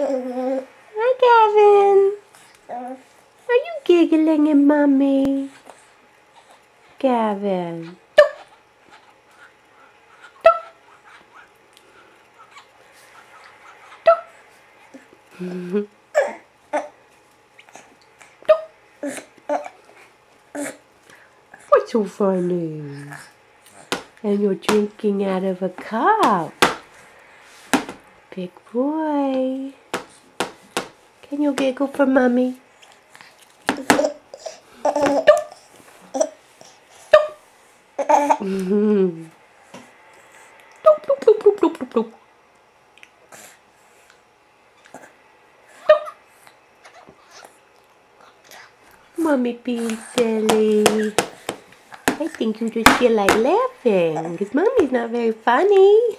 Hi, Gavin. Are you giggling at Mommy? Gavin. What's so funny? And you're drinking out of a cup. Big boy. Can you giggle for Mommy? Mommy being silly. I think you just feel like laughing because Mommy's not very funny.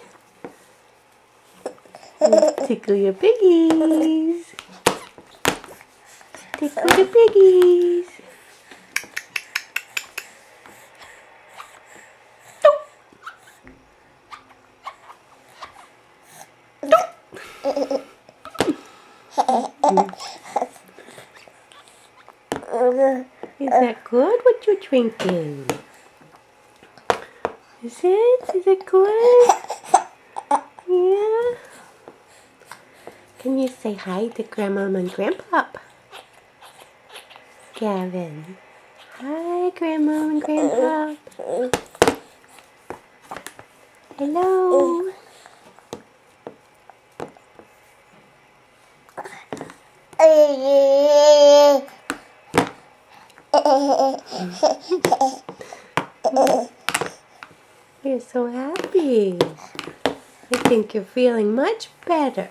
Tickle your piggies. Tickle the piggies. Is that good what you're drinking? Is it? Is it good? Yeah. Can you say hi to Grandma and Grandpa? Gavin. Hi, Grandma and Grandpa. Hello. You're so happy. I think you're feeling much better.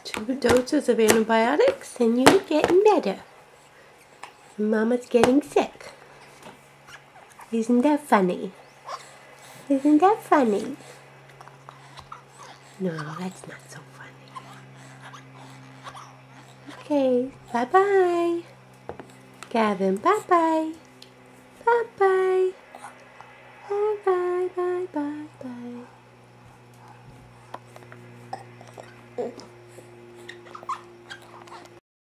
Two doses of antibiotics and you're getting better. Mama's getting sick. Isn't that funny? Isn't that funny? No, that's not so funny. Okay, bye-bye. Gavin, bye-bye. Bye-bye.